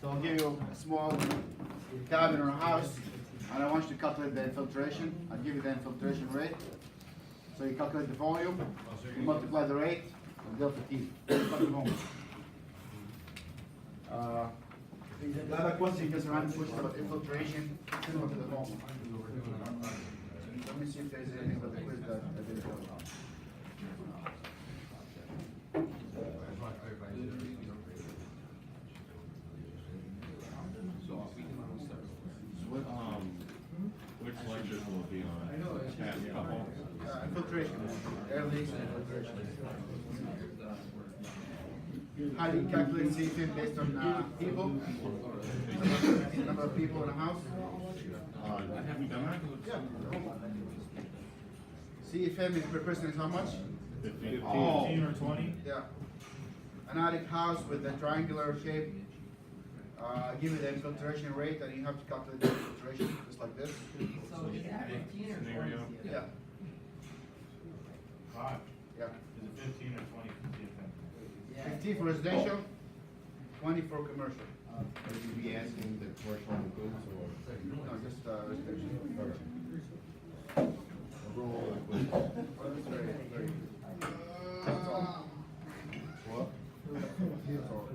So I'll give you a small cabin or a house, and I want you to calculate the infiltration. I'll give you the infiltration rate. So you calculate the volume, you multiply the rate, and delta T. The other question gets around the question about infiltration, similar to the normal. Let me see if there's anything about the quiz that I didn't go about. Which lectures will it be on? Couple? Infiltration, air leaks and infiltration. How do you calculate CFM based on people? Number of people in a house? Have you done that? Yeah. CFM is per person is how much? 15. Oh. 15 or 20? Yeah. An attic house with a triangular shape. Give you the infiltration rate, and you have to calculate the infiltration just like this. So is that 15 or 20? Scenario. Yeah. 5. Yeah. Is it 15 or 20 for CFM? Yeah. 15 for residential, 20 for commercial. Would you be asking the commercial goods or? No, just residential. Roll That's very, very good. That's all. What? That's all.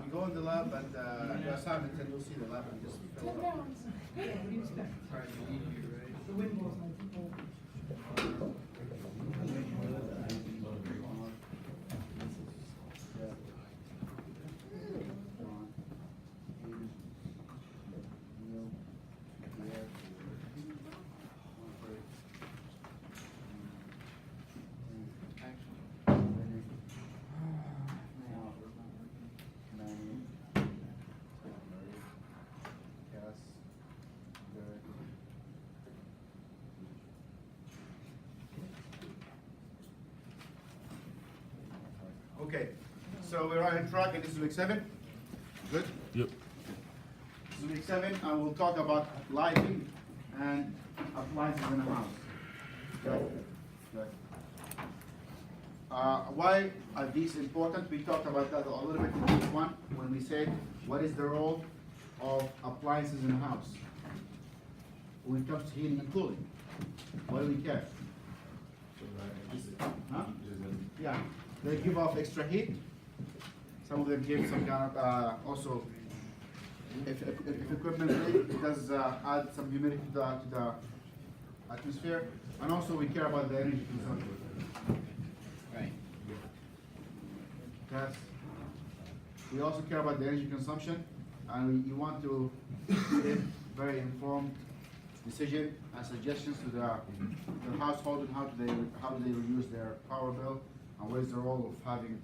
You go in the lab and your assignment, and you'll see the lab and just fill it out. Okay, so we're on track, and this is week 7. Good? Yep. This is week 7, and we'll talk about lighting and appliances in a house. Good. Good. Why are these important? We talked about that a little bit in week 1 when we said what is the role of appliances in a house when it comes to heating and cooling. Why do we care? Huh? Yeah, they give off extra heat. Some of them give some kind of also, if equipment leak, it does add some humidity to the atmosphere, and also we care about the energy consumption. Right. Yes. We also care about the energy consumption, and you want to give very informed decision and suggestions to the household and how do they reduce their power bill, and what is the role of having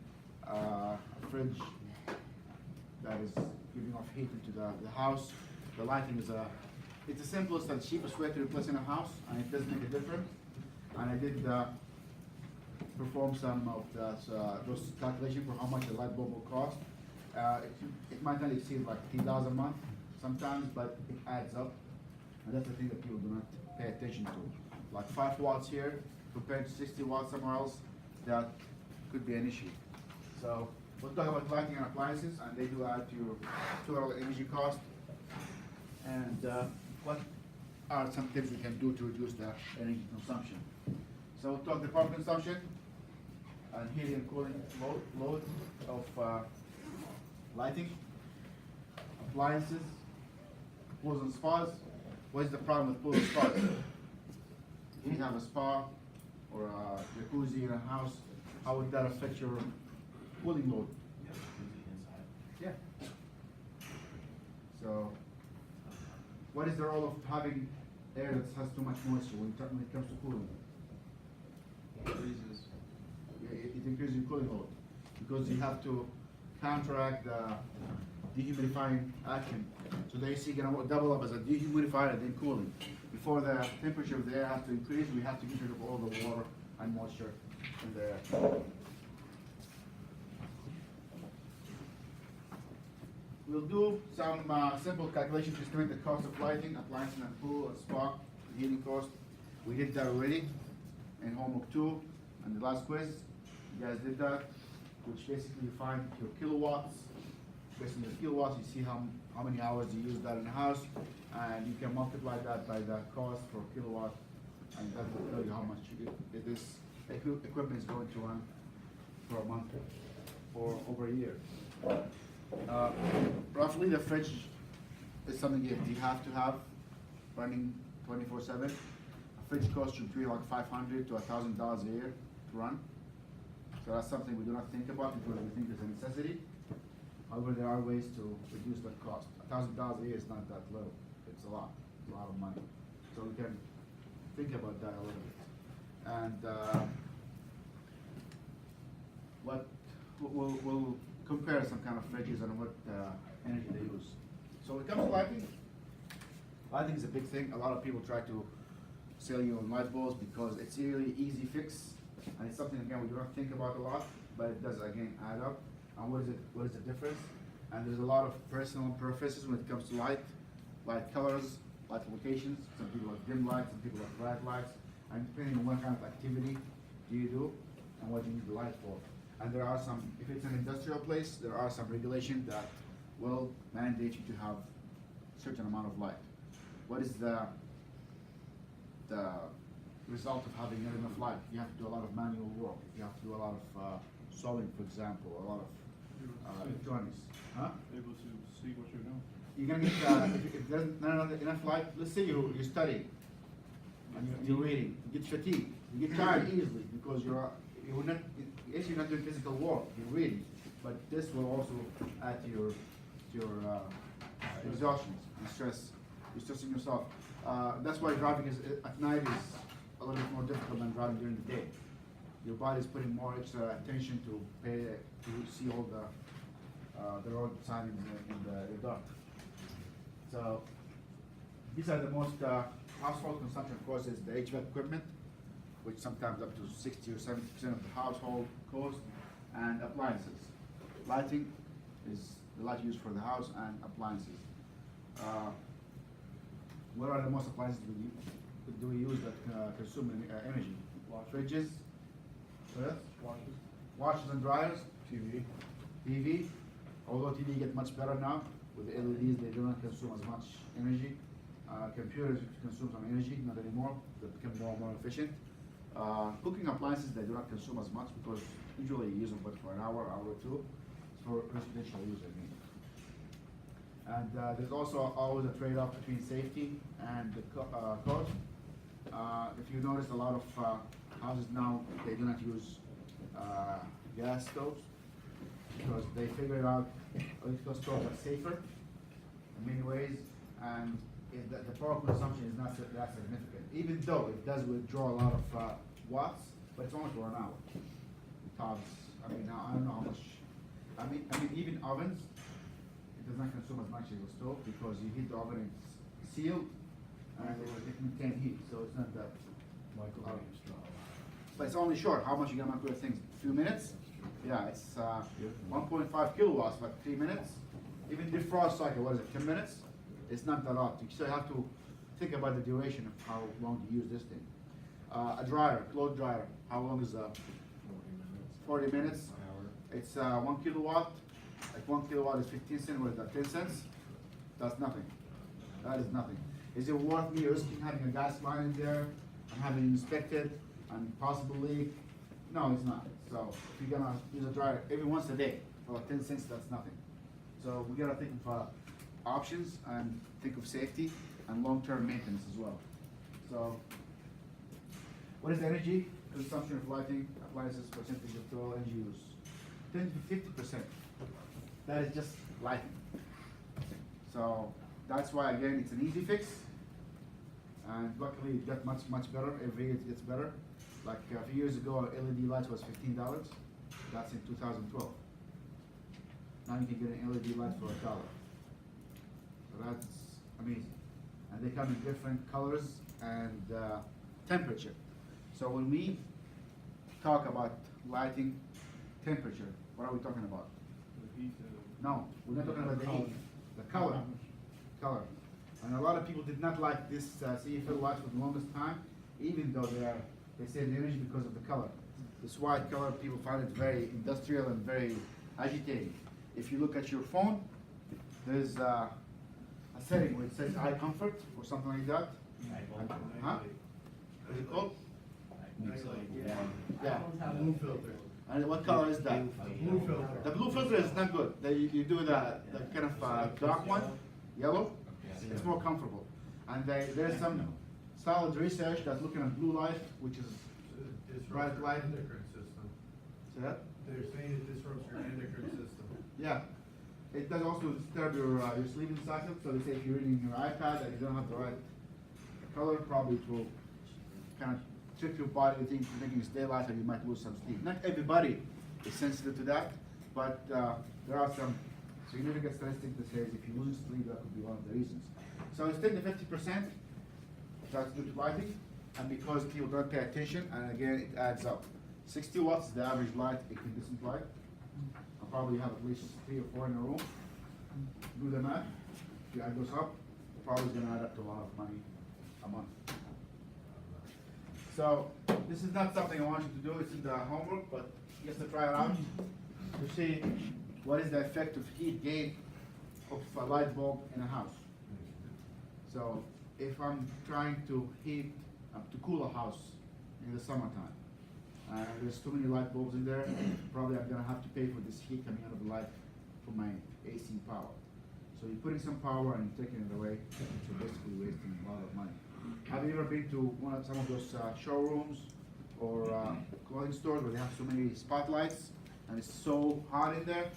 a fridge that is giving off heat into the house. The lighting is it's the simplest and cheapest way to replace in a house, and it does make a difference. And I did perform some of those calculations for how much a light bulb will cost. It might not exceed like $3,000 a month sometimes, but it adds up. And that's the thing that people do not pay attention to. Like 5 watts here compared to 60 watts somewhere else, that could be an issue. So we'll talk about lighting and appliances, and they do add to your total energy cost. And what are some things we can do to reduce the energy consumption? So we'll talk the power consumption and heating and cooling load of lighting, appliances, pools and spas, What is the problem with pool and spas? If you have a spa or a jacuzzi in a house, how would that affect your cooling load? Yeah. So, what is the role of having air that has too much moisture when it comes to cooling? It increases your cooling load because you have to counteract the dehumidifying action. So the AC gonna double up as a dehumidifier and then cooling. Before the temperature of the air has to increase, we have to get rid of all the water and moisture in the air. We'll do some simple calculations to estimate the cost of lighting, appliances, and pool and spa, the heating cost. We did that already in homework 2 and the last quiz. You guys did that, which basically you find your kilowatts. Based on the kilowatts, you see how many hours you use that in the house, and you can multiply that by the cost per kilowatt, and that will tell you how much this equipment is going to run for a month or over a year. Roughly, the fridge is something you have to have running 24/7. A fridge costs you between like $500 to $1,000 a year to run. So that's something we do not think about because we think it's a necessity. However, there are ways to reduce that cost. $1,000 a year is not that low. It's a lot of money. So we can think about that a little bit. And we'll compare some kind of fridges and what energy they use. So when it comes to lighting, lighting is a big thing. A lot of people try to sell you on light bulbs because it's a really easy fix. And it's something, again, we do not think about a lot, but it does, again, add up. And what is the difference? And there's a lot of personal preferences when it comes to light colors, light locations. Some people like dim lights, some people like bright lights. And depending on what kind of activity do you do and what you need the light for. And there are some, if it's an industrial place, there are some regulations that will mandate you to have a certain amount of light. What is the result of having not enough light? You have to do a lot of manual work. You have to do a lot of sewing, for example, a lot of electronics. Huh? Able to see what you're doing. You're gonna get, if there's not enough light, let's say you're studying, and you're reading, you get fatigued, you get tired easily because you're not doing physical work, you're reading, but this will also add to your exhaustion and stress. You're stressing yourself. That's why driving at night is a little bit more difficult than driving during the day. Your body is putting more extra attention to see all the road signs in the dark. So these are the most household consumption causes the HVAC equipment, which sometimes up to 60 or 70% of the household cost, and appliances. Lighting is the light used for the house and appliances. What are the most appliances do we use that consume energy? Fridges, washers and dryers, TV. Although TV get much better now with the LEDs, they do not consume as much energy. Computers consume some energy, not anymore. They become more and more efficient. Cooking appliances, they do not consume as much because usually you use them but for an hour or two. It's for residential use, I mean. And there's also always a trade-off between safety and the cost. If you notice, a lot of houses now, they do not use gas stoves because they figured out electrical stoves are safer in many ways, and the power consumption is not that significant, even though it does withdraw a lot of watts, but it's only for an hour. Tops, I mean, I don't know how much. I mean, even ovens, it does not consume as much as a stove because you heat the oven, it's sealed, and it maintains heat, so it's not that. But it's only short. How much you gonna microwave things? A few minutes? Yeah, it's 1.5 kilowatts, but 3 minutes. Even defrost cycle, what is it, 10 minutes? It's not that lot. You still have to think about the duration of how long you use this thing. A dryer, clothes dryer, how long is 40 minutes? It's 1 kilowatt. Like 1 kilowatt is 15 cents. What is that, 10 cents? That's nothing. That is nothing. Is it worth me risking having a gas line in there and having it inspected and possible leak? No, it's not. So if you're gonna use a dryer every once a day for like 10 cents, that's nothing. So we gotta think of options and think of safety and long-term maintenance as well. So, what is the energy consumption of lighting appliances percentage of total energy use? 10 to 50%. That is just lighting. So that's why again it's an easy fix, and luckily it got much better. Every year it gets better. Like a few years ago, LED light was $15. That's in 2012. Now you can get an LED light for $1. So that's amazing. And they come in different colors and temperature. So when we talk about lighting temperature, what are we talking about? No, we're not talking about the heat. The color. And a lot of people did not like this CFL light for the longest time, even though they save energy because of the color. This white color, people find it very industrial and very agitating. If you look at your phone, there's a setting where it says eye comfort or something like that. Huh? Is it called? Yeah. Blue filter. And what color is that? Blue filter. The blue filter is not good. You do the kind of dark one, yellow. It's more comfortable. And there's some solid research that's looking at blue light, which is bright light. Endocrine system. See that? They're saying it disrupts your endocrine system. Yeah. It does also disturb your sleeping cycle. So they say if you're reading your iPad and you don't have the right color, probably it will kind of trick your body to thinking it's daylight and you might lose some sleep. Not everybody is sensitive to that, but there are some significant statistics that says if you lose sleep, that could be one of the reasons. So it's 10 to 50%. That's due to lighting, and because people don't pay attention, and again, it adds up. 60 watts is the average light, incandescent light. I'll probably have at least 3 or 4 in a room. Do the math. If you add those up, probably going to add up to a lot of money a month. So this is not something I want you to do. It's in the homework, but just to try it out to see what is the effect of heat gain of a light bulb in a house. So if I'm trying to to cool a house in the summertime, there's too many light bulbs in there, probably I'm gonna have to pay for this heat coming out of the light for my AC power. So you're putting some power and you're taking it away, so basically wasting a lot of money. Have you ever been to some of those showrooms or clothing stores where they have so many spotlights and it's so hot in there?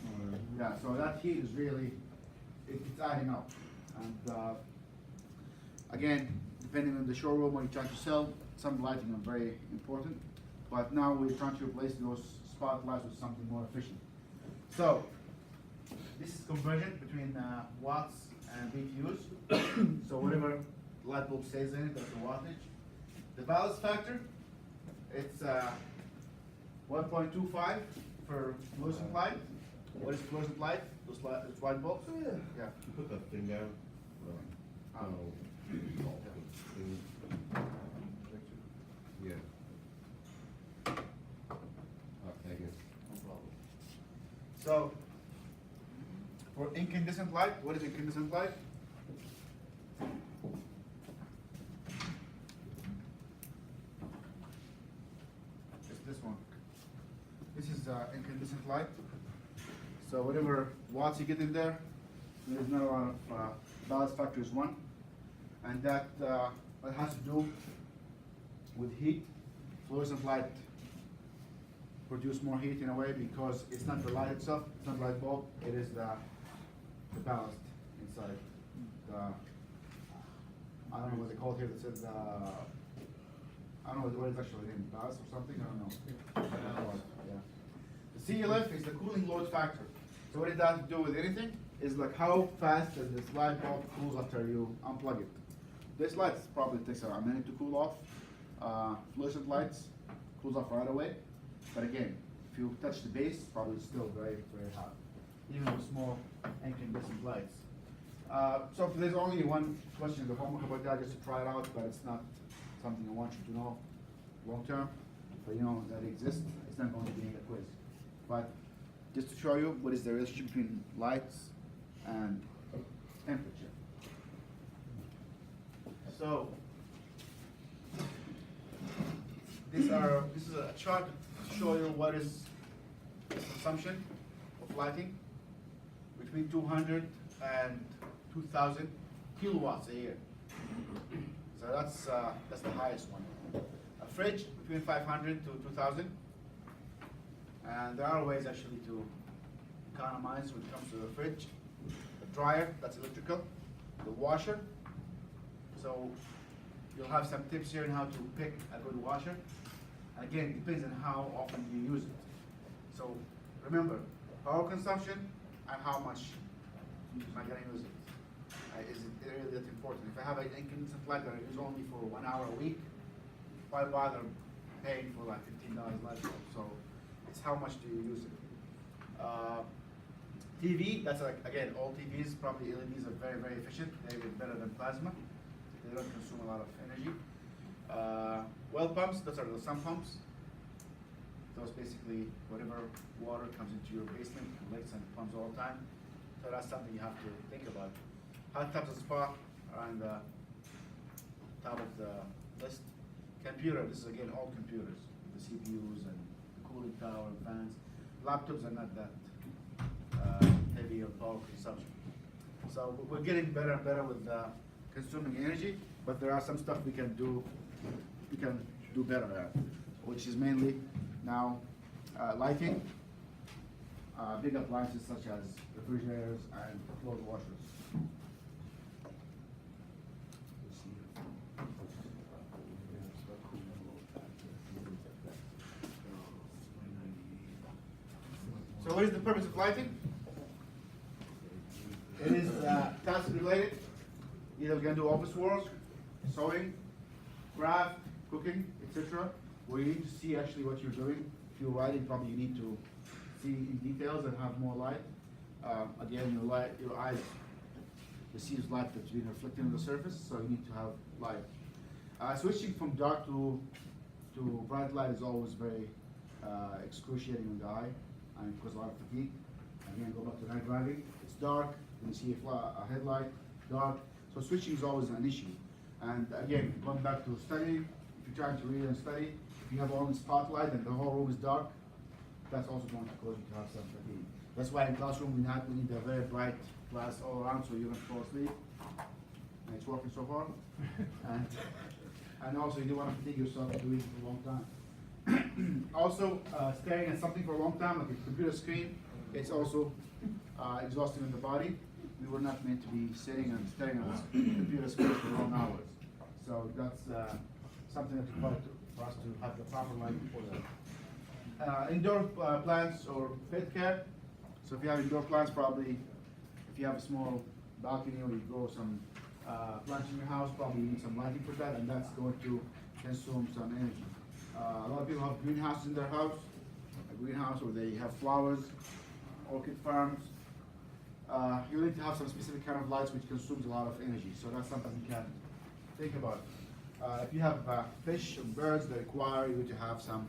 Yeah, so that heat is really, it's adding up. And again, depending on the showroom what you're trying to sell, some lighting are very important. But now we're trying to replace those spotlights with something more efficient. So, this is conversion between watts and BTUs. So whatever light bulb stays in it, that's the wattage. The ballast factor, it's 1.25 for fluorescent light. What is fluorescent light? Those white bulbs? Yeah. You put the thing down. Yeah. Thank you. No problem. So, for incandescent light, what is incandescent light? It's this one. This is incandescent light. So whatever watts you get in there, there's not a lot of ballast factor is 1. And that it has to do with heat. Fluorescent light produce more heat in a way because it's not the light itself, it's not the light bulb, it is the ballast inside. I don't know what they call it here, that says I don't know what it's actually named, ballast or something, I don't know. Yeah. The CLF is the cooling load factor. So what it does do with anything is like how fast does this light bulb cools after you unplug it. This light probably takes a minute to cool off. Fluorescent lights cools off right away. But again, if you touch the base, probably still very, very hot, even with small incandescent lights. So there's only one question in the homework about that, just to try it out, but it's not something I want you to know long term. But you know that it exists. It's not going to be in the quiz. But just to show you what is the relationship between lights and temperature. So this is a chart to show you what is the consumption of lighting between 200 and 2,000 kilowatts a year. So that's the highest one. A fridge between 500 to 2,000. And there are ways actually to economize when it comes to the fridge. The dryer, that's electrical. The washer. So you'll have some tips here on how to pick a good washer. And again, it depends on how often you use it. So remember, power consumption and how much am I going to use it. Is it really that important? If I have an incandescent light that I use only for 1 hour a week, why bother paying for like $15 light bulb? So it's how much do you use it. TV, that's like, again, all TVs, probably LEDs are very, very efficient. They're better than plasma. They don't consume a lot of energy. Well pumps, those are the sump pumps. Those basically, whatever water comes into your basement, collects and pumps all the time. So that's something you have to think about. Hot tubs and spa are on the top of the list. Computer, this is again all computers, the CPUs and the cooling tower and fans. Laptops are not that heavy on power consumption. So we're getting better and better with consuming energy, but there are some stuff we can do better at, which is mainly now lighting, big appliances such as refrigerators and clothes washers. So what is the purpose of lighting? It is task related. Either we can do office work, sewing, craft, cooking, etc. Where you need to see actually what you're doing. If you're writing, probably you need to see in details and have more light. Again, your eyes receives light that's being reflected on the surface, so you need to have light. Switching from dark to bright light is always very excruciating on the eye and cause a lot of fatigue. Again, go back to night driving. It's dark, you see a headlight, dark. So switching is always an issue. And again, going back to study, if you're trying to read and study, if you have only spotlight and the whole room is dark, that's also going to cause you to have some fatigue. That's why in classroom we need a very bright glass all around so you don't fall asleep. And it's working so far. And also you don't want to fatigue yourself doing it for a long time. Also, staring at something for a long time, like a computer screen, it's also exhausting on the body. We were not meant to be sitting and staring at a computer screen for long hours. So that's something that's required for us to have the proper light for that. Indoor plants or pet care. So if you have indoor plants, probably if you have a small balcony or you grow some plants in your house, probably you need some lighting for that, and that's going to consume some energy. A lot of people have greenhouses in their house, a greenhouse where they have flowers, orchid farms. You need to have some specific kind of lights which consumes a lot of energy, so that's something you can think about. If you have fish and birds that require you to have some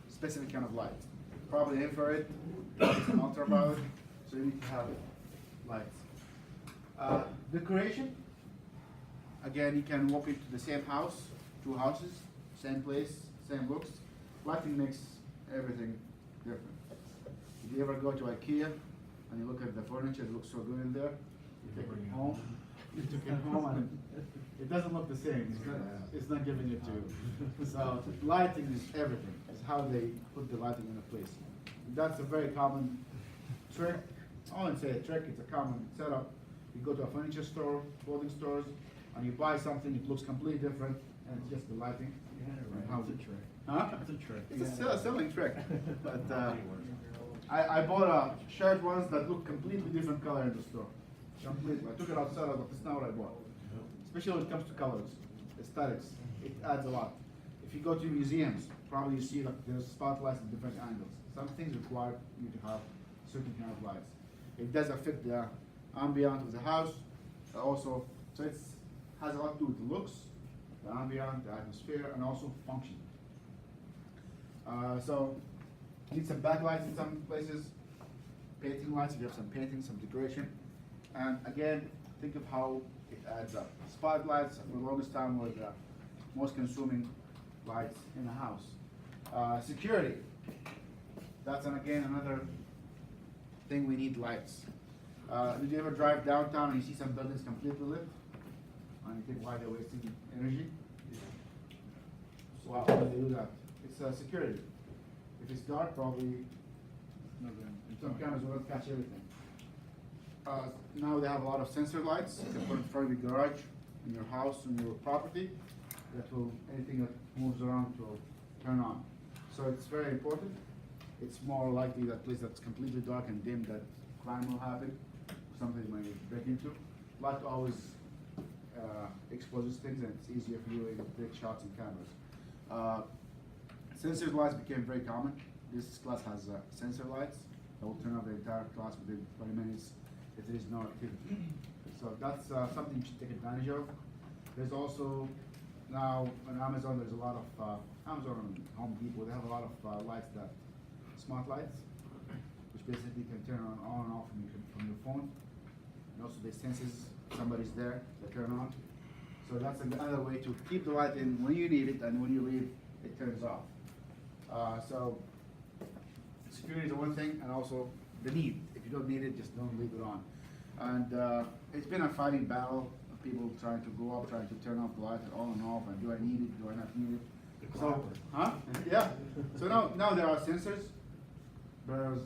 specific kind of light, probably infrared, probably some ultraviolet, so you need to have lights. Decoration, again, you can walk into the same house, two houses, same place, same looks. Lighting makes everything different. If you ever go to IKEA and you look at the furniture, it looks so good in there, you take it home, and it doesn't look the same. It's not giving it to you. So lighting is everything. It's how they put the lighting in a place. That's a very common trick. I wouldn't say a trick, it's a common setup. You go to a furniture store, clothing stores, and you buy something, it looks completely different, and it's just the lighting. It's a trick. Huh? It's a trick. It's a selling trick. But I bought a shirt once that looked completely different color in the store. Completely. I took it outside, I was like, this is not what I bought. Especially when it comes to colors, aesthetics, it adds a lot. If you go to museums, probably you see like there's spotlights at different angles. Some things require you to have certain kind of lights. It does affect the ambient of the house, also, so it has a lot to do with the looks, the ambient, the atmosphere, and also function. So you need some backlights in some places, painting lights if you have some painting, some decoration, and again, think of how it adds up. Spotlights for the longest time were the most consuming lights in the house. Security. That's again another thing we need lights. Did you ever drive downtown and you see some buildings completely lit? And you think why they're wasting energy? Why would they do that? It's security. If it's dark, probably some cameras will not catch everything. Now they have a lot of sensor lights you can put in front of your garage, in your house, in your property, that will, anything that moves around will turn on. So it's very important. It's more likely that place that's completely dark and dim that crime will happen, something might break into. Light always exposes things, and it's easier for you to take shots and cameras. Sensor lights became very common. This class has sensor lights that will turn off the entire class within 20 minutes if there is no activity. So that's something you should take advantage of. There's also now on Amazon, there's a lot of Amazon and Home Depot. They have a lot of lights that smart lights, which basically can turn on and off from your phone. And also they senses somebody's there, they turn on. So that's another way to keep the light in when you need it, and when you leave, it turns off. So security is the one thing, and also the need. If you don't need it, just don't leave it on. And it's been a fighting battle of people trying to go up, trying to turn off the light and on and off, and do I need it, do I not need it? So, huh? Yeah. So now there are sensors. There's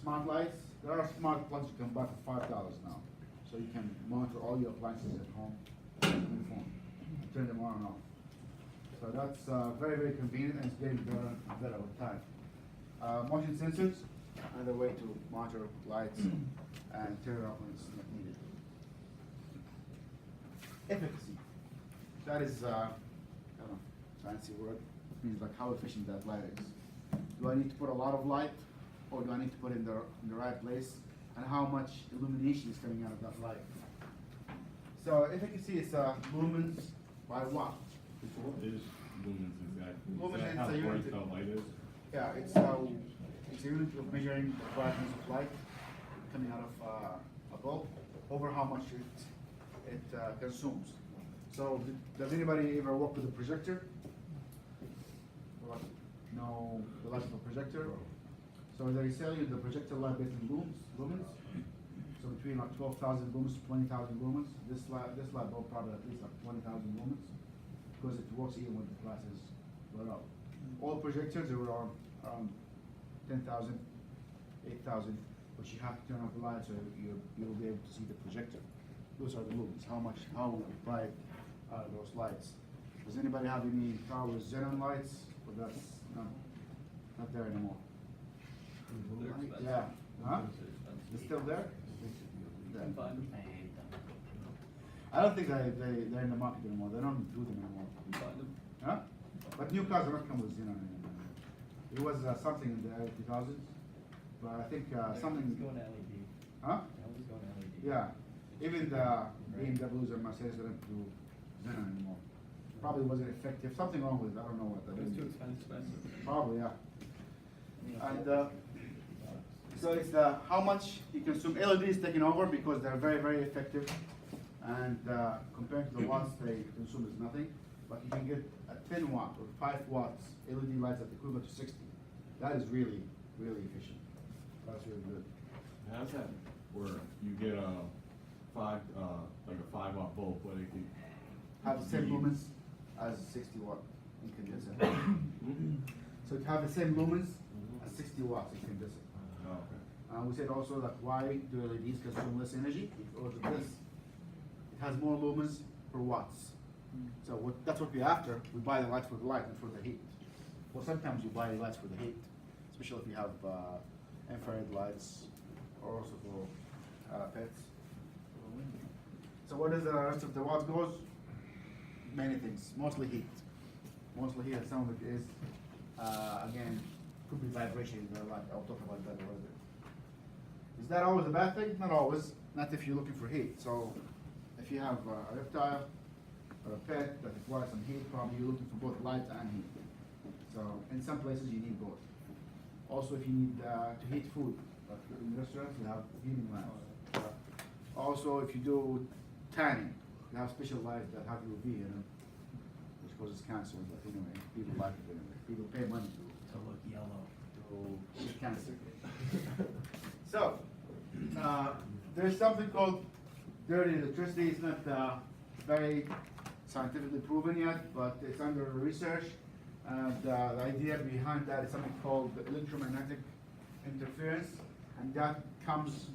smart lights. There are smart plugs you can buy for $5 now. So you can monitor all your appliances at home on your phone, turn them on and off. So that's very, very convenient, and it's getting better and better with time. Motion sensors, another way to monitor lights and turn it off when it's not needed. Efficacy. That is, I don't know, fancy word. It means like how efficient that light is. Do I need to put a lot of light, or do I need to put it in the right place? And how much illumination is coming out of that light? So efficacy is lumens by watt. What is lumens exactly? Lumens Is that is how a unit- bright the light is? Yeah, it's a unit of measuring the brightness of light coming out of a bulb over how much it consumes. So does anybody ever work with a projector? No, the light of a projector? So they sell you the projector light based on lumens. So between like 12,000 lumens to 20,000 lumens. This light bulb probably at least like 20,000 lumens, because it works even when the class is lit up. All projectors are around 10,000, 8,000, but you have to turn off the light so you'll be able to see the projector. Those are the lumens. How bright are those lights? Does anybody have any problem with xenon lights? But that's not there anymore. They're expensive. Yeah. Huh? They're expensive. It's still there? You can find them. I hate them. I don't think they're in the market anymore. They don't do them anymore. You can find them. Huh? But new cars do not come with xenon anymore. It was something in the early 2000s, but I think something. It's going to LED. Huh? It's going to LED. Yeah. Even the BMWs and Mercedes don't do xenon anymore. Probably wasn't effective. Something wrong with it. I don't know what that It's is. too expensive. Probably, yeah. Yeah. And so it's how much you consume. LED is taking over because they're very, very effective, and compared to the watts they consume is nothing. But you can get a 10 watt or 5 watts LED lights at the equivalent to 60. That is really, really efficient. That's really good. How's that work? You get a like a 5-watt bulb, but it can Have the same lumens as 60 watt incandescent. So to have the same lumens as 60 watts incandescent. Oh, okay. We said also that why do LEDs consume less energy? Because of this. It has more lumens per watts. So that's what we're after. We buy the light for the light and for the heat. Well, sometimes you buy lights for the heat, especially if you have infrared lights, or also for pets. So what does the rest of the watt goes? Many things, mostly heat. Mostly heat, and some of it is, again, could be vibration in the light. I'll talk about that a little bit. Is that always a bad thing? Not always. Not if you're looking for heat. So if you have a reptile or a pet that requires some heat, probably you're looking for both light and heat. So in some places you need both. Also, if you need to heat food, like in restaurants, you have heating lamps. Also, if you do tanning, you have special lights that have UV in them, which causes cancer. But anyway, people like it anyway. People pay money To look yellow. to get cancer. So, There's something called dirty electricity. It's not very scientifically proven yet, but it's under research. And the idea behind that is something called electromagnetic interference, and that comes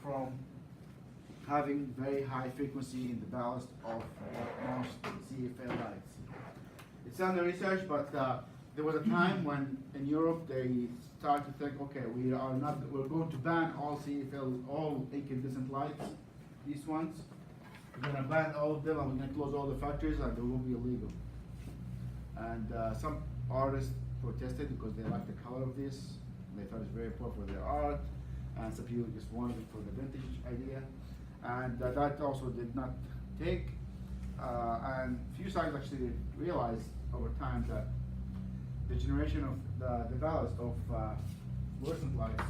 from having very high frequency in the ballast of most CFL lights. It's under research, but there was a time when in Europe they started to think, okay, we're going to ban all CFL, all incandescent lights, these ones. We're gonna ban all of them, and we're gonna close all the factories, and they will be illegal. And some artists protested because they liked the color of this. They thought it's very important for their art, and some people just wanted it for the vintage idea. And that also did not take. And few sites actually realized over time that the generation of the ballast of fluorescent lights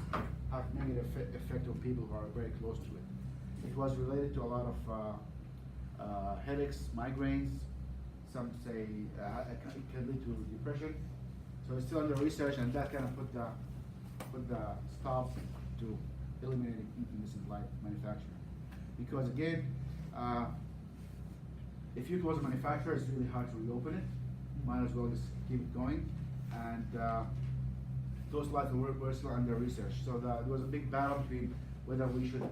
have negative effect on people who are very close to it. It was related to a lot of headaches, migraines. Some say it can lead to depression. So it's still under research, and that kind of put the stop to eliminating incandescent light manufacturing. Because again, if you close a manufacturer, it's really hard to reopen it. Might as well just keep it going. And those lights were still under research. So there was a big battle between whether we should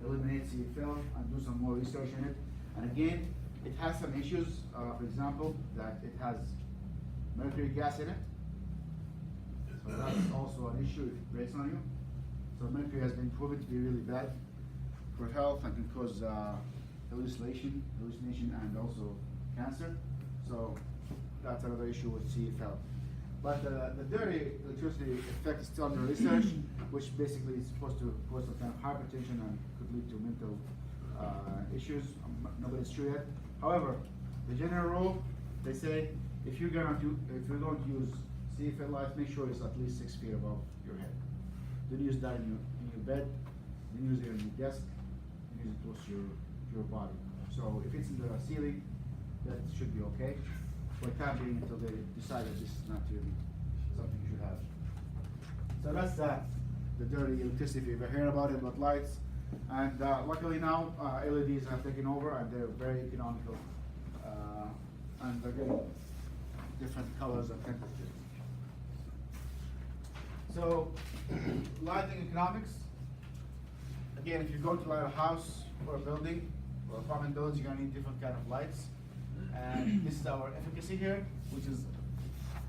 eliminate CFL and do some more research in it. And again, it has some issues. For example, that it has mercury gas in it. So that's also an issue if it breaks on you. So mercury has been proven to be really bad for health and can cause hallucination and also cancer. So that's another issue with CFL. But the dirty electricity effect is still under research, which basically is supposed to cause some kind of hypertension and could lead to mental issues. Nobody's sure yet. However, the general rule, they say if you're going to use CFL lights, make sure it's at least 6 feet above your head. Don't use that in your bed. Don't use it on your desk. Use it close to your body. So if it's in the ceiling, that should be okay. For the time being, until they decide that this is not really something you should have. So that's the dirty electricity. If you ever heard about it, about lights. And luckily now, LEDs have taken over, and they're very economical. And they're getting different colors and temperatures. So, lighting economics. Again, if you're going to light a house or a building or apartment buildings, you're gonna need different kind of lights. And this is our efficacy here, which is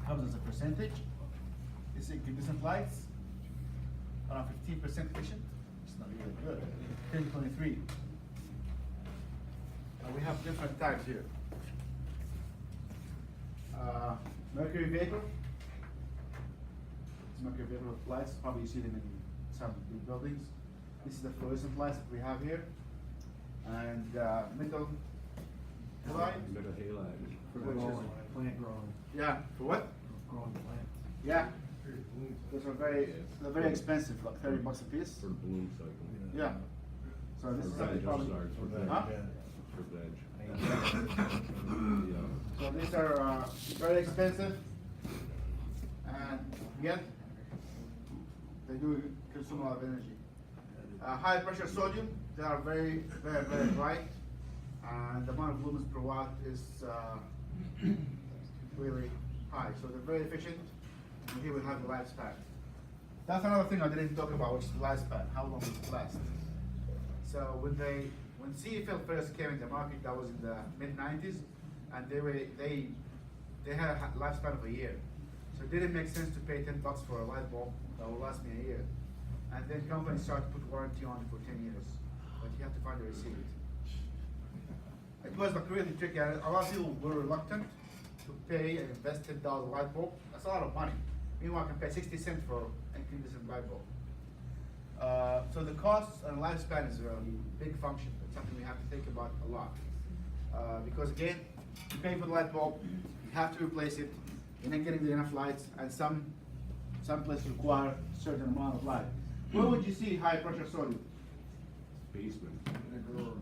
comes as a percentage. This incandescent lights are 15% efficient. It's not really good. 1023. We have different types here. Mercury vapor. It's mercury vapor lights. Probably you see them in some big buildings. This is the fluorescent lights that we have here. And metal halide. Metal halide. For Which is- growing, plant growing. Yeah, for what? Growing plant. Yeah, those are they're very expensive, like $30 a piece. For the bloom cycle. Yeah. So this is For something veg, I'm probably. sorry, for veg. Huh? For veg. Yeah. So these are very expensive, and yet they do consume a lot of energy. High pressure sodium, they are very bright, and the amount of lumens per watt is really high. So they're very efficient, and here we have the lifespan. That's another thing I didn't talk about, which is the lifespan. How long does it last? So when CFL first came in the market, that was in the mid-90s, and they had a lifespan of a year. So it didn't make sense to pay $10 for a light bulb that will last me a year. And then companies started to put warranty on it for 10 years, but you have to find the receipt. It was like really tricky. A lot of people were reluctant to pay and invest $10 light bulb. That's a lot of money. Meanwhile, I can pay 60 cents for an incandescent light bulb. So the cost and lifespan is a really big function. It's something we have to think about a lot. Because again, you pay for the light bulb, you have to replace it, you're not getting enough lights, and some places require a certain amount of light. Where would you see high pressure sodium? Basement. In a grower.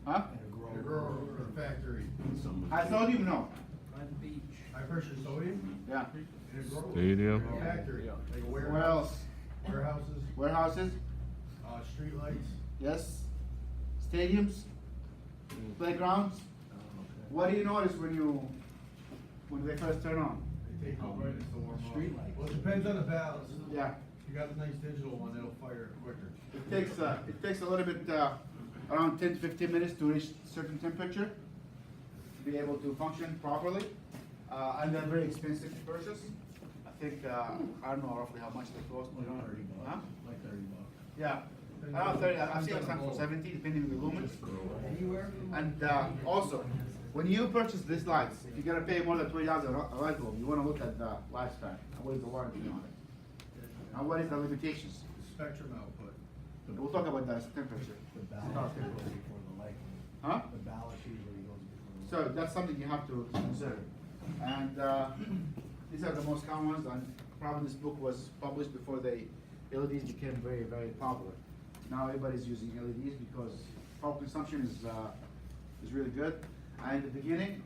Huh? In a grower or a factory. Some- High sodium? No. By the beach. High pressure sodium? Yeah. In a grower. Stadium. In a factory. Like a Where warehouse. else? Warehouses. Warehouses? Streetlights. Yes? Stadiums? Playgrounds? What do you notice when they first turn on? They take the brightness to warm up. Streetlights. Well, it depends on the balance. Yeah. If you got a nice digital one, it'll fire quicker. It takes a little bit, around 10 to 15 minutes to reach certain temperature to be able to function properly. And they're very expensive to purchase. I think, I don't know roughly how much they cost. Like 30 bucks. Huh? Like 30 bucks. Yeah, around 30, I've seen some for 70, depending on the lumens. Anywhere? And also, when you purchase these lights, if you're gonna pay more than $20 a light bulb, you wanna look at the lifespan, and what is the warranty on it, and what is the limitations. Spectrum output. We'll talk about that temperature. The ballast goes before the light. Huh? The ballast usually goes before the light. So that's something you have to consider. And these are the most common ones, and probably this book was published before the LEDs became very, very popular. Now everybody's using LEDs because power consumption is really good. And in the beginning,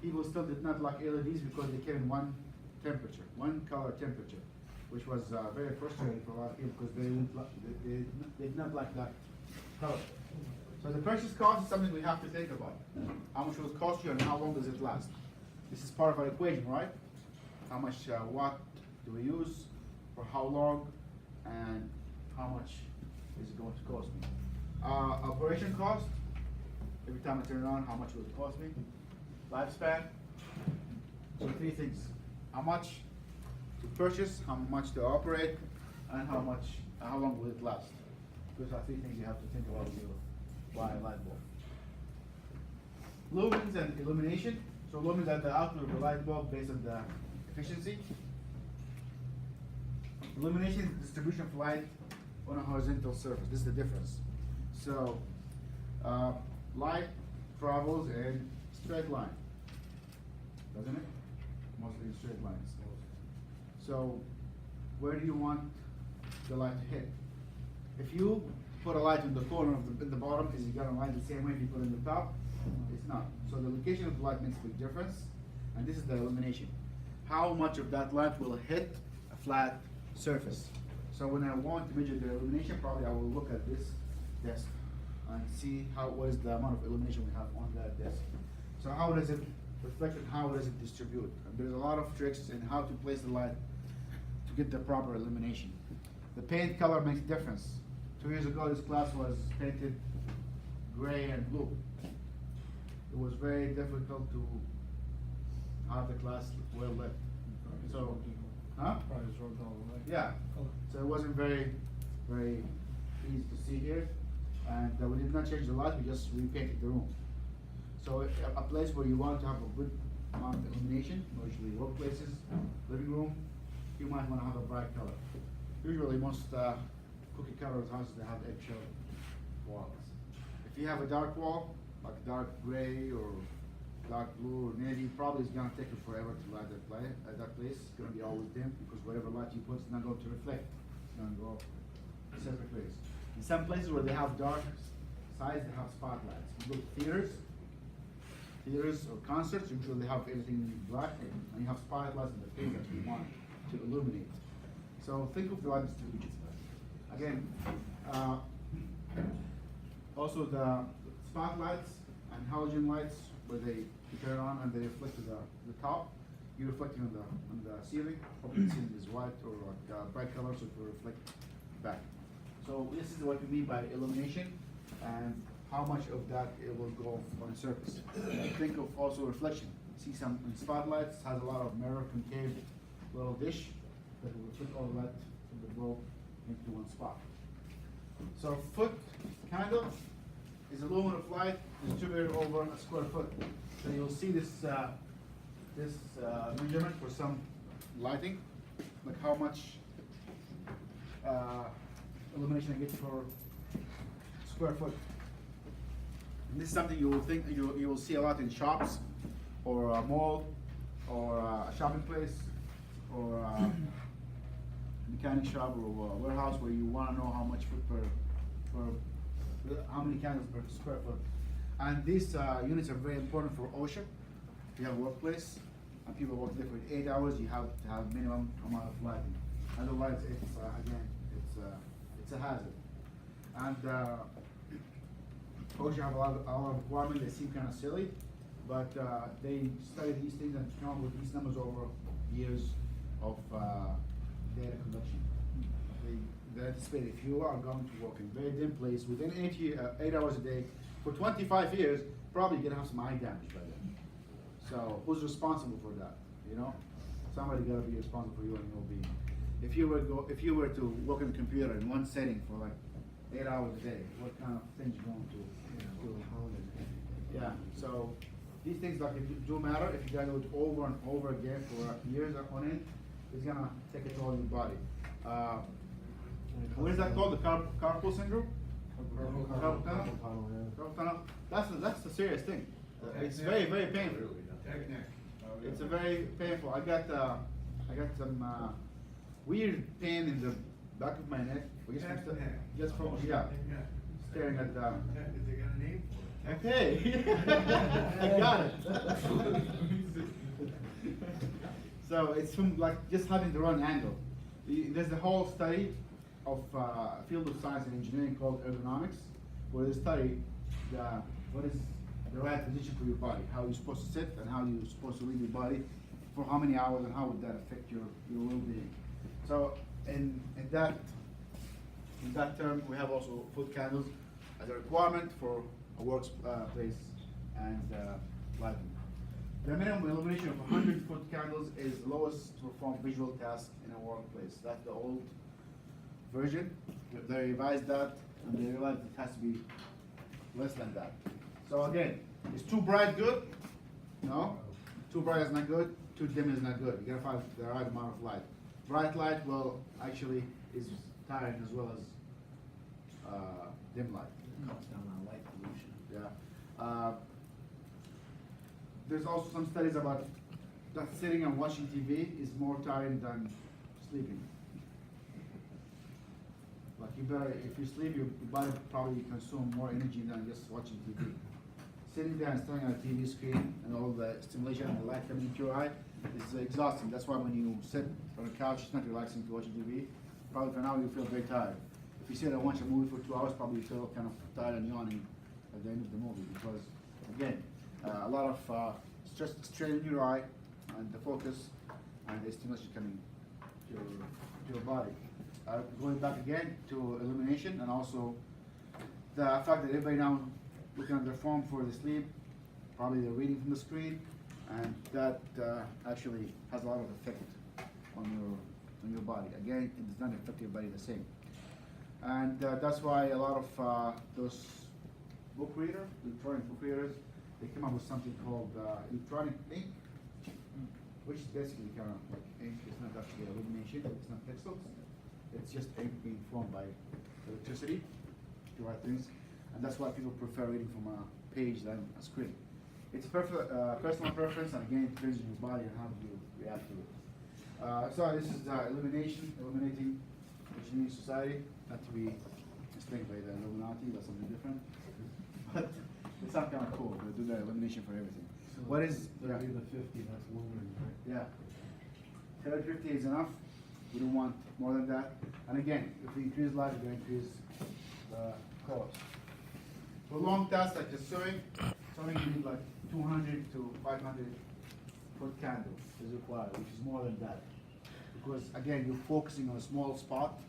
people still did not like LEDs because they came in one temperature, one color temperature, which was very frustrating for a lot of people because they did not like that color. So the purchase cost is something we have to think about. How much will it cost you and how long does it last? This is part of our equation, right? How much watt do we use, for how long, and how much is it going to cost me? Operation cost, every time I turn it on, how much will it cost me? Lifespan, so three things. How much to purchase, how much to operate, and how long will it last? Those are three things you have to think about when you buy a light bulb. Lumens and illumination. So lumens are the output of the light bulb based on the efficiency. Illumination is distribution of light on a horizontal surface. This is the difference. So light travels in straight line, doesn't it? Mostly in straight lines. So where do you want the light to hit? If you put a light in the corner of the bottom, is it gonna light the same way if you put it in the top? It's not. So the location of the light makes a big difference, and this is the illumination. How much of that light will hit a flat surface? So when I want to measure the illumination, probably I will look at this desk and see what is the amount of illumination we have on that desk. So how does it reflect and how does it distribute? And there's a lot of tricks in how to place the light to get the proper illumination. The paint color makes a difference. 2 years ago, this class was painted gray and blue. It was very difficult to have the class well lit. So, huh? Yeah. So it wasn't very, very easy to see here. And we did not change the light, we just repainted the room. So a place where you want to have a good amount of illumination, usually workplaces, living room, you might want to have a bright color. Usually most cookie cutter houses, they have eggshell walls. If you have a dark wall, like dark gray or dark blue or navy, probably it's gonna take you forever to light that place. It's gonna be always dim because whatever light you put is not going to reflect. It's gonna go a separate place. In some places where they have dark sides, they have spotlights. You go to theaters or concerts, usually they have everything black and you have spotlights in the things that you want to illuminate. So think of the light distribution. Again, also the spotlights and halogen lights, where you turn on and they reflect to the top, you reflecting on the ceiling. Hopefully the ceiling is white or like bright color, so it will reflect back. So this is what we mean by illumination and how much of that it will go on the surface. Think of also reflection. See some spotlights has a lot of mirror concave little dish that will reflect all the light from the bulb into one spot. So foot candle is a lumen of light distributed over a square foot. So you'll see this measurement for some lighting, like how much illumination I get per square foot. And this is something you will see a lot in shops, or a mall, or a shopping place, or a mechanic shop, or a warehouse where you want to know how much foot how many candles per square foot. And these units are very important for OSHA. If you have a workplace and people work there for 8 hours, you have to have minimum amount of lighting. Otherwise, it's a hazard. And OSHA have a lot of requirements. They seem kind of silly, but they study these things and come up with these numbers over years of data collection. They anticipate if you are going to work in a very dim place within 8 hours a day for 25 years, probably you're gonna have some eye damage by then. So who's responsible for that? You know, somebody gotta be responsible for you and your being. If you were to work on a computer in one setting for like 8 hours a day, what kind of things you going to do? Yeah. So these things like do matter. If you gotta do it over and over again for years on end, it's gonna take a toll on your body. What is that called? The carpal syndrome? Carpal tunnel? That's the serious thing. It's very, very painful. It's a very painful. I got some weird pain in the back of my neck. Just from staring at the. They got a name for it. Okay, I got it. So it's from like just having the wrong angle. There's a whole study of field of science and engineering called ergonomics, where they study what is the right position for your body, how you're supposed to sit and how you're supposed to leave your body, for how many hours and how would that affect your well-being. So in that term, we have also foot candles as a requirement for a workplace and lighting. The minimum illumination of 100 foot candles is lowest to perform visual tasks in a workplace. That's the old version. They revised that and they realized it has to be less than that. So again, is too bright good? No. Too bright is not good. Too dim is not good. You gotta find the right amount of light. Bright light, well, actually is tiring as well as dim light. Cuts down on light pollution. Yeah. There's also some studies about that sitting and watching TV is more tiring than sleeping. Like if you sleep, your body probably consume more energy than just watching TV. Sitting there and staring at a TV screen and all the stimulation and the light coming into your eye is exhausting. That's why when you sit on a couch, it's not relaxing to watch TV. Probably for now you feel very tired. If you sit and watch a movie for 2 hours, probably you feel kind of tired and yawning at the end of the movie because, again, a lot of stress strain in your eye and the focus and the stimulation coming to your body. Going back again to illumination and also the fact that everybody now looking at their phone for the sleep, probably they're reading from the screen, and that actually has a lot of effect on your body. Again, it does not affect your body the same. And that's why a lot of those electronic book readers, they come up with something called electronic ink, which is basically kind of like ink. It's not actually illumination, it's not pixels. It's just ink being formed by electricity to write things. And that's why people prefer reading from a page than a screen. It's a personal preference, and again, it depends on your body and how you react to it. So this is illuminating engineering society, not to be mistaken by the Illuminati, that's something different. But it's not kind of cool. They do the illumination for everything. So What is 30 to 50, that's lumen, right? Yeah. 30, 50 is enough. We don't want more than that. And again, if we increase light, we're going to increase the cost. For long tasks like just sewing you need like 200 to 500 foot candle is required, which is more than that. Because again, you're focusing on a small spot.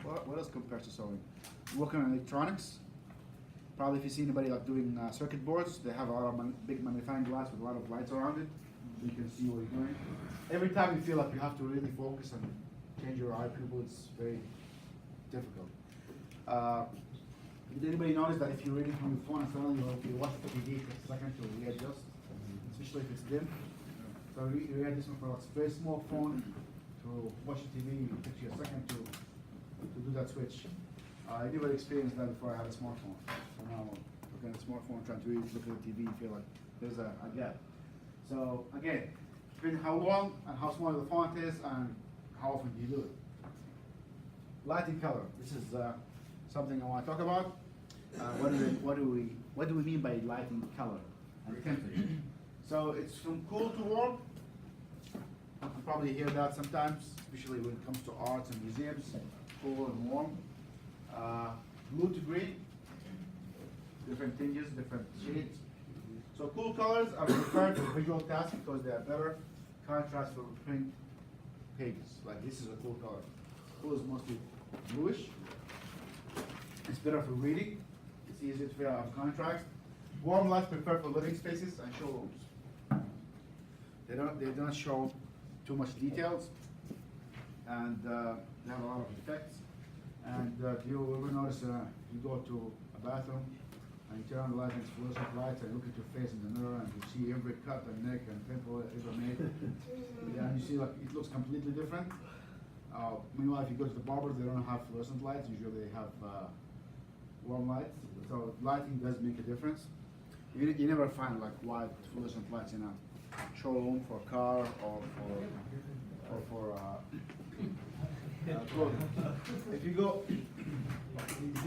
What else compares to sewing? Working on electronics. Probably if you see anybody like doing circuit boards, they have a lot of big magnifying glass with a lot of lights around it. So you can see what you're doing. Every time you feel like you have to really focus and change your eye pupil, it's very difficult. Did anybody notice that if you're reading from your phone and suddenly you watch the TV, it takes a second to readjust, especially if it's dim? So you readjust for a very small phone to watch the TV, it takes you a second to do that switch. I never experienced that before I had a smartphone. So now looking at a smartphone, trying to really look at the TV, you feel like there's a gap. So again, depending how long and how small the font is and how often do you do it. Lighting color. This is something I want to talk about. What do we mean by lighting color and temperature? So it's from cool to warm. You can probably hear that sometimes, especially when it comes to arts and museums. Cool and warm. Blue to green, different tinges, different shades. So cool colors are preferred for visual tasks because they are better contrast for print pages. Like this is a cool color. Cool is mostly bluish. It's better for reading. It's easy to fill out contrast. Warm lights preferred for living spaces and showrooms. They don't show too much details, and they have a lot of effects. And you ever notice you go to a bathroom and you turn on the light and it's fluorescent lights and you look at your face in the mirror and you see every cut and neck and pimple ever made. Yeah, and you see like it looks completely different. Meanwhile, if you go to the barber, they don't have fluorescent lights. Usually they have warm lights. So lighting does make a difference. You never find like white fluorescent lights in a showroom for a car or for clothing. If you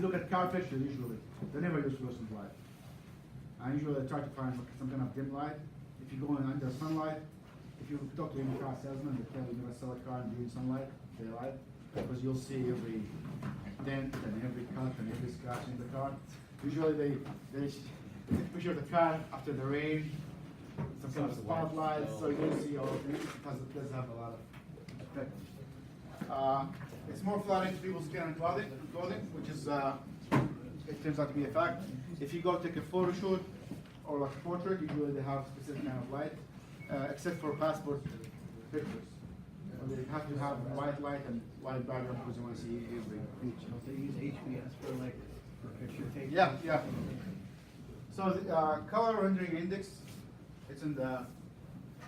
look at car pictures, usually they never use fluorescent light. And usually they try to find some kind of dim light. If you go in under sunlight, if you talk to any car salesman, they tell you you're gonna sell a car and during sunlight, daylight, because you'll see every dent and every cut and every scratch in the car. Usually they take a picture of the car after the rain, some kind of spotlights, so you don't see all of it because it does have a lot of effect. It's more flattering to people's skin and clothing, which is it turns out to be a fact. If you go take a photo shoot or like a portrait, usually they have specific kind of light, except for passport pictures. They have to have white light and white background because you want to see every feature. Don't they use HBS for like, for picture taking? Yeah. So the color rendering index, it's in the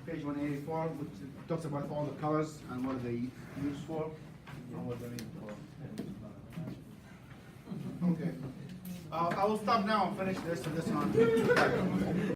page 184, which talks about all the colors and what they used for and what they're needed for. Okay. I will stop now and finish this and this one.